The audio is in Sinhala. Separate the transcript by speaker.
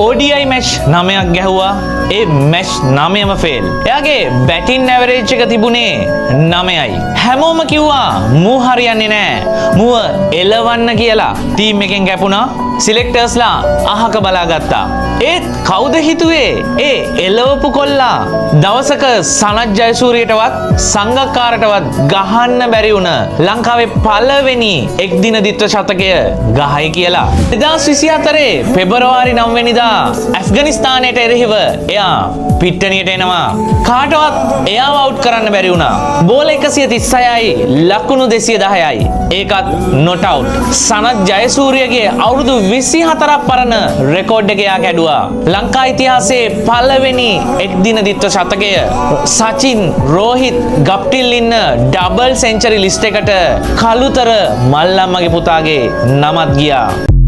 Speaker 1: ODI මැච් 9ක් ගැහුවා. ඒ මැච් 9ම ෆේල්. එයාගේ බැටින් ඇවරේජ් එක තිබුණේ 9යි. හැමෝම කිව්වා මූ හරියන්නේ නැහැ. මූව එලවන්න කියලා ටීම් එකෙන් කැපුණා. සිලෙක්ටර්ස්ලා අහක බලාගත්තා. ඒත් කවුද හිතුවේ ඒ එලවපු කොල්ලා දවසක සනත් ජයසූරියටවත් සංගක්කාරටවත් ගහන්න බැරි වුණ ලංකාවේ පළවෙනි එක්දින දිත්ව ශතකය ගහයි කියලා. 2024 පෙබරවාරි 9 වෙනිදා ඇෆ්ගනිස්තානයට එරෙහිව එයා පිට්ටනියට එනවා. කාටවත් එයාව අවුට් කරන්න බැරි වුණා. බෝල 136යි ලකුණු 210යි. ඒකත් නොට් අවුට්. සනත් ජයසූරියගේ අවුරුදු 24ක් පරණ රෙකෝඩ් එක එයා කැඩුවා. ලංකා ඉතිහාසයේ පළවෙනි එක්දින දිත්ව ශතකය සචින් රෝහිත් ගප්ටිල් ඉන්න ඩබල් සෙන්චරි ලිස්ට් එකට කළුතර මල්ලම්මගේ පුතාගේ නමත් ගියා.